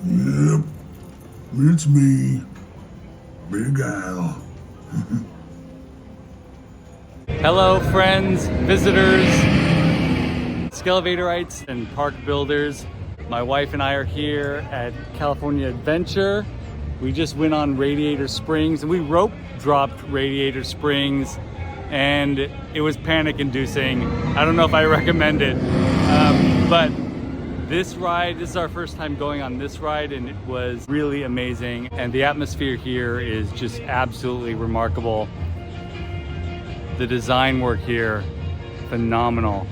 Yep, it's me, Big Al. Hello friends, visitors, Skelevaderites and park builders. My wife and I are here at California Adventure. We just went on Radiator Springs and we rope dropped Radiator Springs and it was panic inducing. I don't know if I recommend it, but this ride, this is our first time going on this ride and it was really amazing. And the atmosphere here is just absolutely remarkable. The design work here, phenomenal.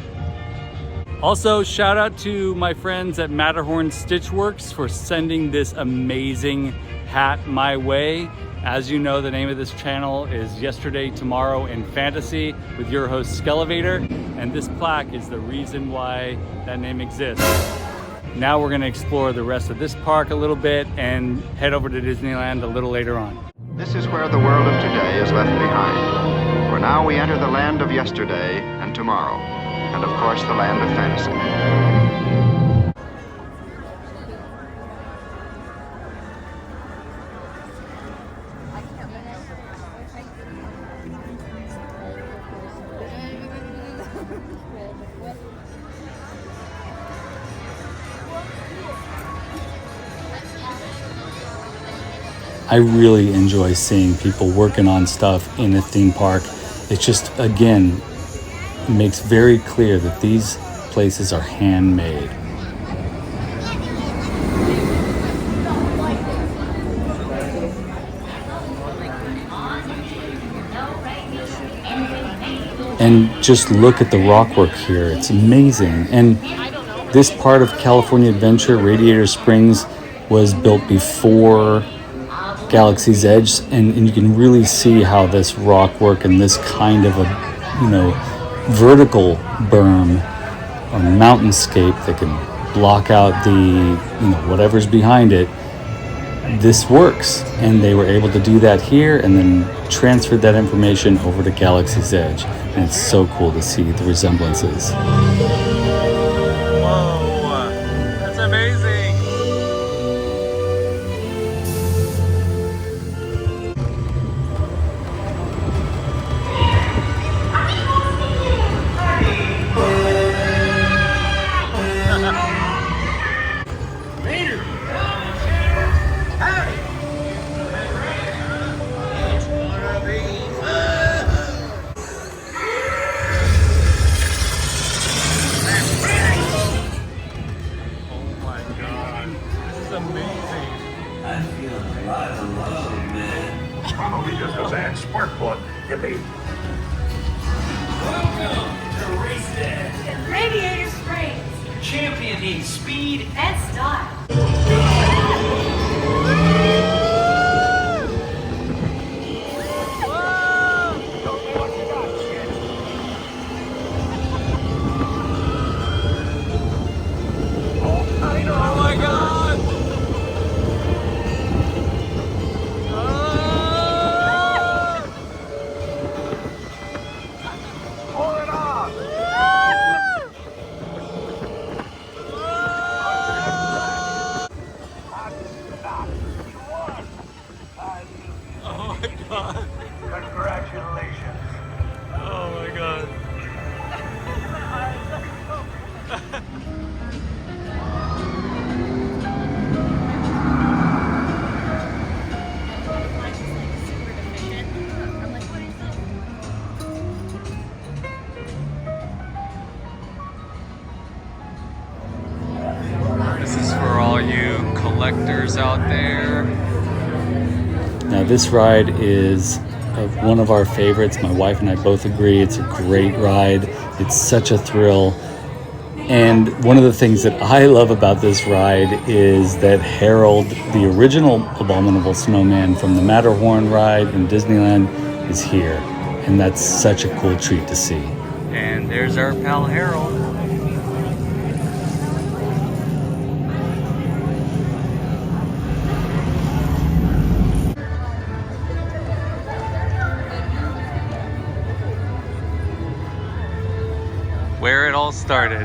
Also, shout out to my friends at Matterhorn Stitchworks for sending this amazing hat my way. As you know, the name of this channel is Yesterday, Tomorrow, and Fantasy with your host Skelevader, and this plaque is the reason why that name exists. Now we're gonna explore the rest of this park a little bit and head over to Disneyland a little later on. This is where the world of today is left behind. For now we enter the land of yesterday and tomorrow, and of course the land of fantasy. I really enjoy seeing people working on stuff in a theme park. It just, again, makes very clear that these places are handmade. And just look at the rock work here. It's amazing. And this part of California Adventure, Radiator Springs, was built before Galaxy's Edge, and you can really see how this rock work and this kind of a, vertical berm or mountainscape that can block out the, whatever's behind it, this works. And they were able to do that here and then transferred that information over to Galaxy's Edge. And it's so cool to see the resemblances. Whoa, that's amazing. Radiator Springs, Championing speed and style. Congratulations. Oh my God. This is for all you collectors out there. Now this ride is one of our favorites. My wife and I both agree it's a great ride. It's such a thrill. And one of the things that I love about this ride is that Harold, the original Abominable Snowman from the Matterhorn ride in Disneyland, is here. And that's such a cool treat to see. And there's our pal Harold. Where it all started.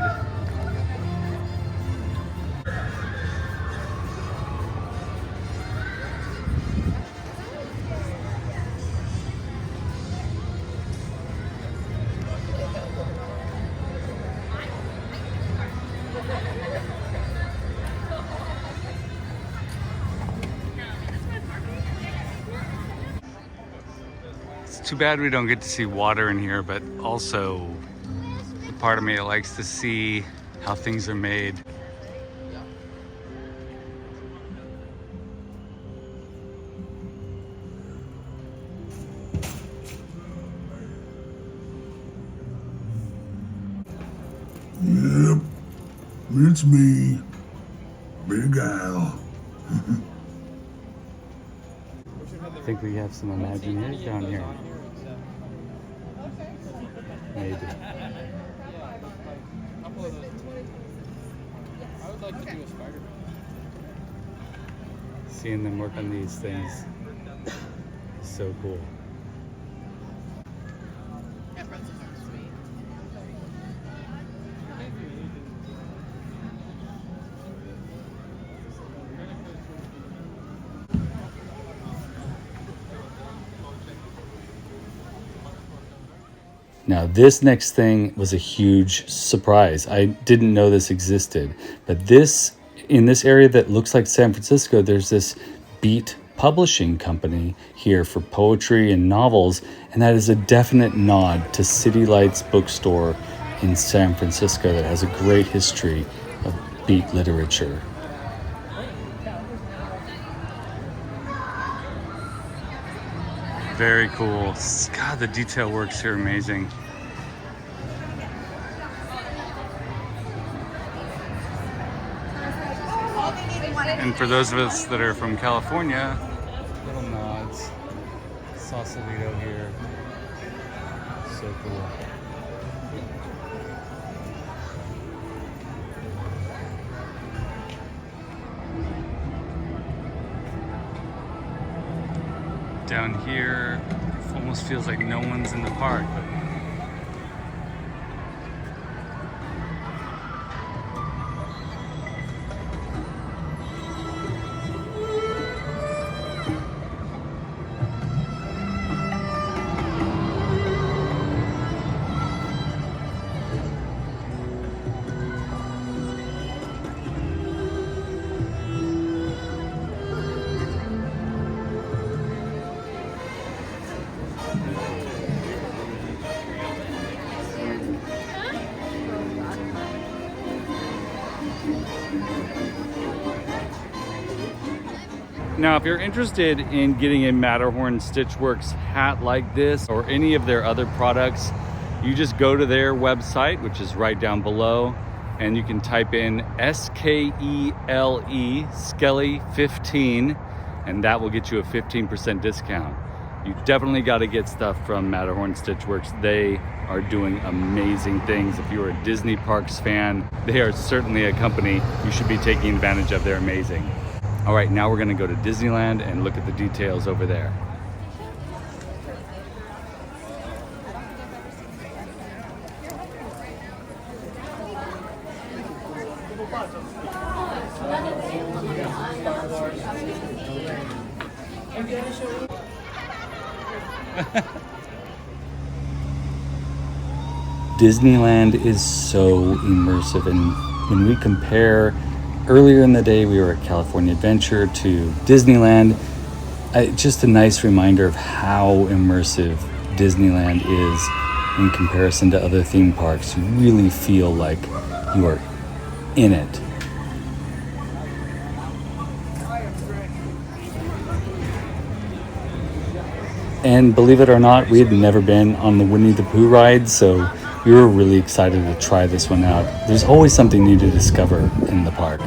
too bad we don't get to see water in here, but also the part of me that likes to see how things are made. Yep, it's me, Big Al. I think we have some Imagineers down here. Maybe. Seeing them work on these things is so cool. Now, this next thing was a huge surprise. I didn't know this existed, but in this area that looks like San Francisco, there's this Beat publishing company here for poetry and novels, and that is a definite nod to City Lights bookstore in San Francisco that has a great history of Beat literature. Very cool. God, the detail works here amazing. And for those of us that are from California, little nods. Sausalito here. So cool. Down here, it almost feels like no one's in the park, but now, if you're interested in getting a Matterhorn Stitchworks hat like this or any of their other products, you just go to their website, which is right down below, and you can type in SKELE, Skele 15, and that will get you a 15% discount. You definitely got to get stuff from Matterhorn Stitchworks. They are doing amazing things. If you're a Disney Parks fan, they are certainly a company you should be taking advantage of. They're amazing. All right, now we're gonna go to Disneyland and look at the details over there. Disneyland is so immersive, and when we compare earlier in the day we were at California Adventure to Disneyland, just a nice reminder of how immersive Disneyland is in comparison to other theme parks. You really feel like you are in it. And believe it or not, we had never been on the Winnie the Pooh ride, so we were really excited to try this one out. There's always something new to discover in the park.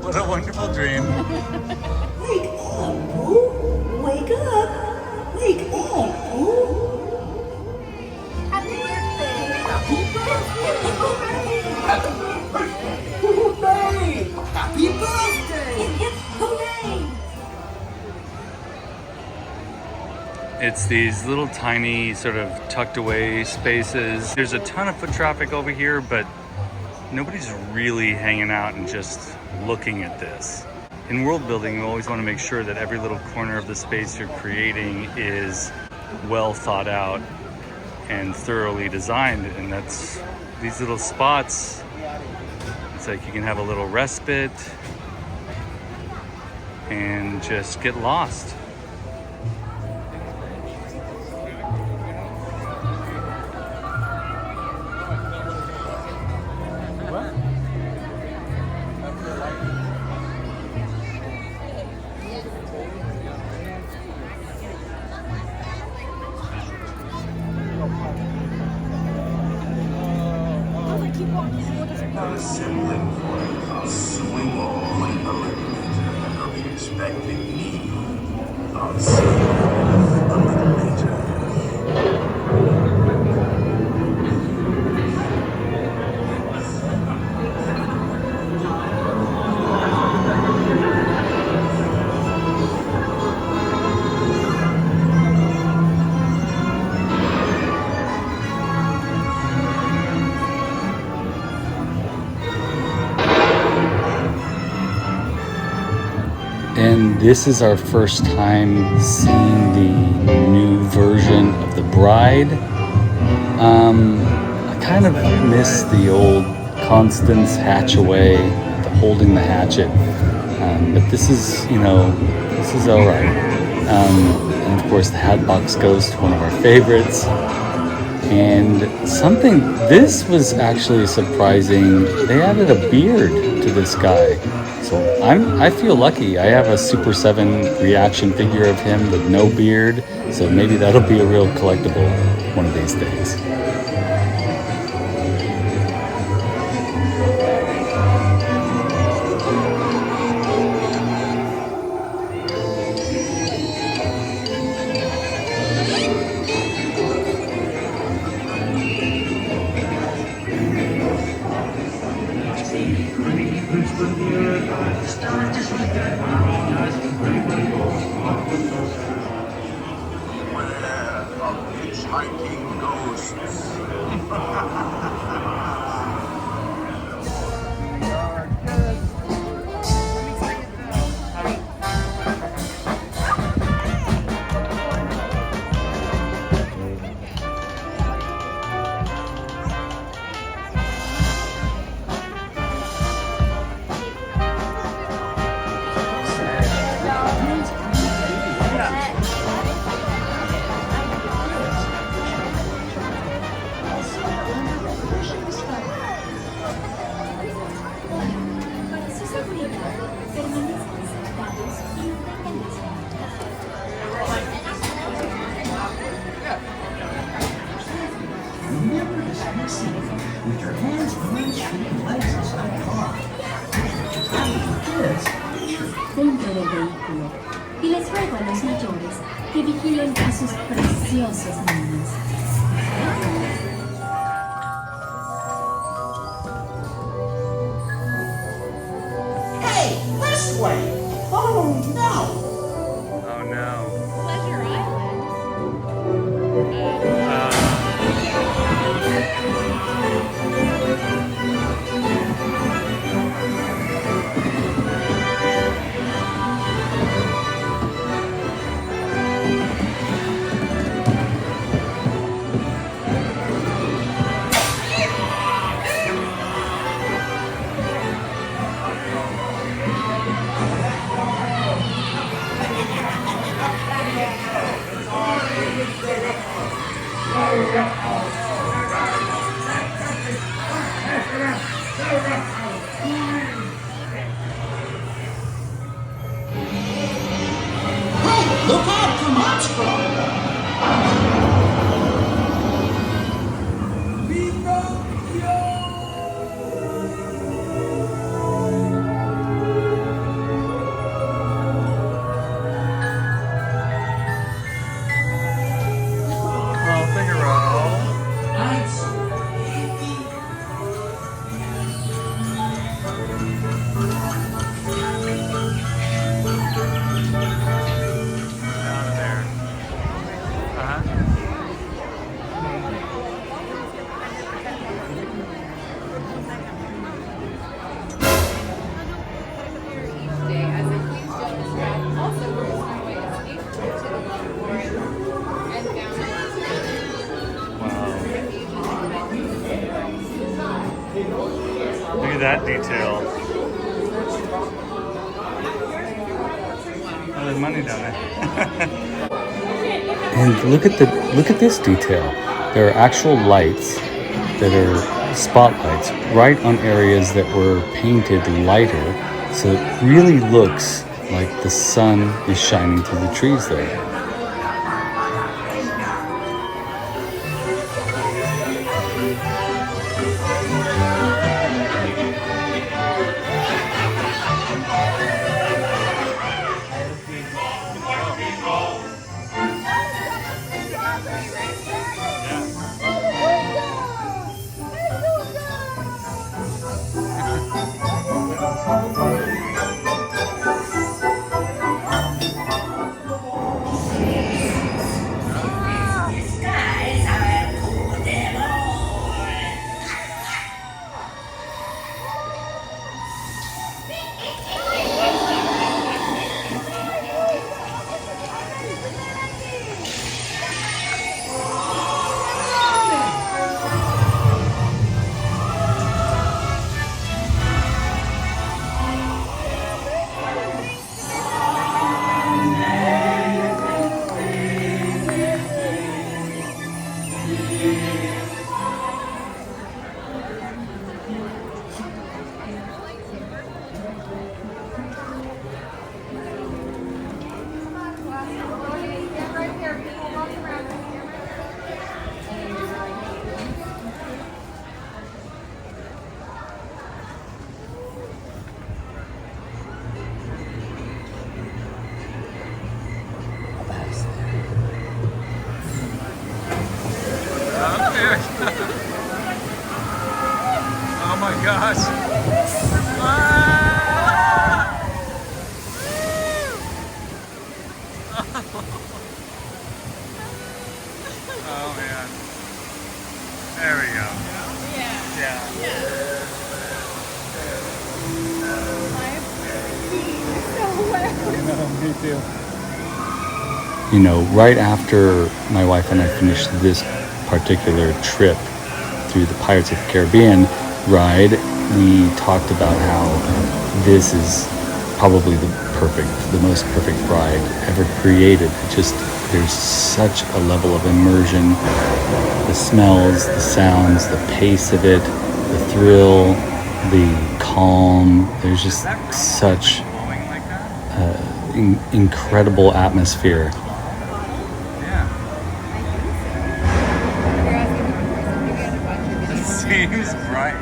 What a wonderful dream. Wake up, Pooh. Wake up. Wake up, Pooh. Happy birthday. Happy birthday. Happy birthday. Happy birthday. It's these little tiny sort of tucked away spaces. There's a ton of foot traffic over here, but nobody's really hanging out and just looking at this. In world building, you always want to make sure that every little corner of the space you're creating is well thought out and thoroughly designed. And that's these little spots. It's like you can have a little respite and just get lost. And this is our first time seeing the new version of the Bride. I kind of miss the old Constance Hatchaway, the holding the hatchet. But this is, this is all right. And of course, the Hatbox Ghost, one of our favorites. And this was actually surprising. They added a beard to this guy. So I feel lucky. I have a Super 7 reaction figure of him with no beard. So maybe that'll be a real collectible one of these days. Hiking ghosts. With your hands, arms, feet, and legs inside the car. Dentro del vehículo y les ruego a los mayores que vigilen a sus preciosos niños. Hey, this way! Oh no! Oh no. Pleasure Island. Look at that detail. Oh, there's money down there. And look at this detail. There are actual lights that are spotlights right on areas that were painted lighter, so it really looks like the sun is shining through the trees there. Oh my gosh. Oh man. There we go. Yeah. Me too. You know, right after my wife and I finished this particular trip through the Pirates of the Caribbean ride, we talked about how this is probably the most perfect ride ever created. There's such a level of immersion, the smells, the sounds, the pace of it, the thrill, the calm. There's just such incredible atmosphere. Seems bright.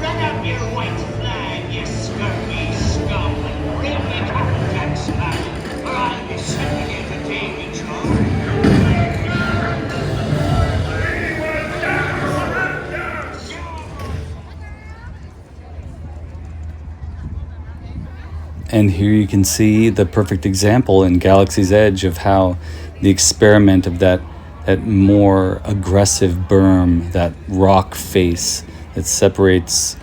Run up your white flag, you scurvy scum, and bring me Captain Smash, or I'll be sending you to Davy Jones. And here you can see the perfect example in Galaxy's Edge of how the experiment of that more aggressive berm, that rock face that separates,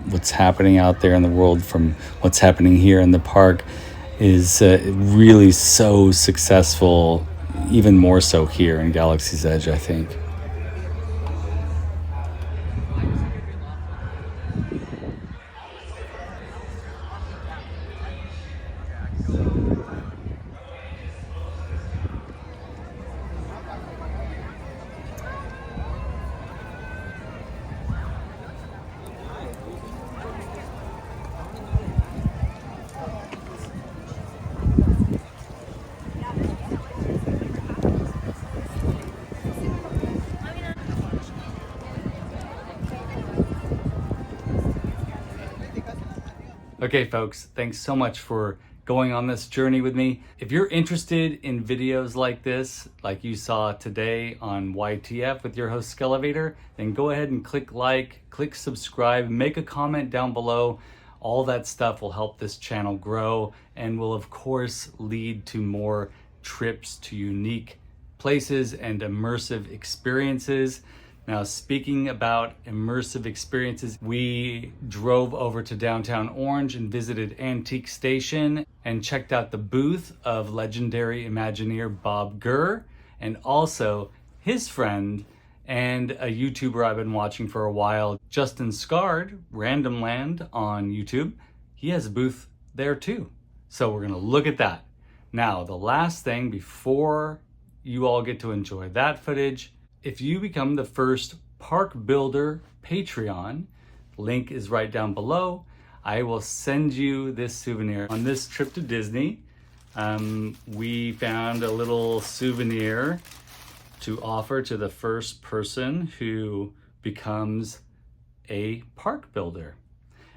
what's happening out there in the world from what's happening here in the park is really so successful, even more so here in Galaxy's Edge, I think. Okay, folks, thanks so much for going on this journey with me. If you're interested in videos like this, like you saw today on YTF with your host Skelevator, then go ahead and click like, click subscribe, make a comment down below. All that stuff will help this channel grow and will of course lead to more trips to unique places and immersive experiences. Now, speaking about immersive experiences, we drove over to downtown Orange and visited Antique Station and checked out the booth of legendary Imagineer Bob GURR, and also his friend and a YouTuber I've been watching for a while, Justin Scarred, RANDOMLAND on YouTube. He has a booth there too. So we're gonna look at that. Now, the last thing before you all get to enjoy that footage, if you become the first Park Builder Patreon, link is right down below, I will send you this souvenir. On this trip to Disney, we found a little souvenir to offer to the first person who becomes a park builder.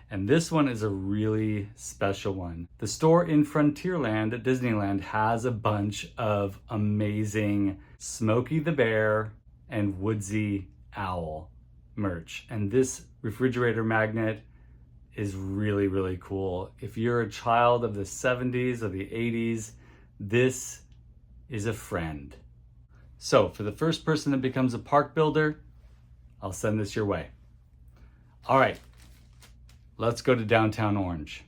And this one is a really special one. The store in Frontierland at Disneyland has a bunch of amazing Smokey the Bear and Woodsy Owl merch. And this refrigerator magnet is really, really cool. If you're a child of the 70s or the 80s, this is a friend. So for the first person that becomes a park builder, I'll send this your way. All right, let's go to downtown Orange.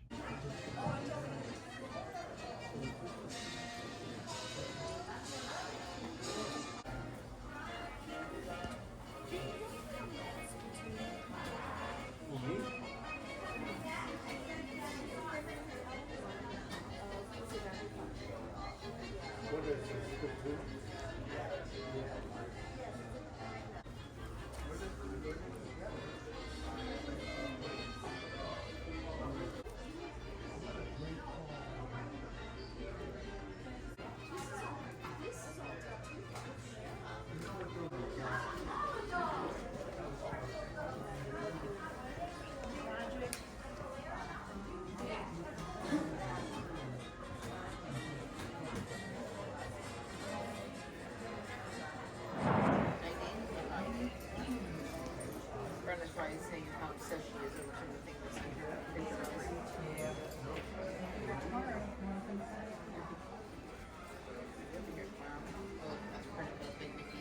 Brenda's probably saying how obsessed she is over some of the things that's in her refrigerator. Yeah. Oh, that's pretty little big Mickey.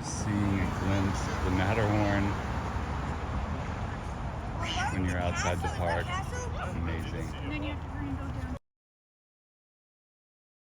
Seeing a glimpse of the Matterhorn when you're outside the park. Amazing.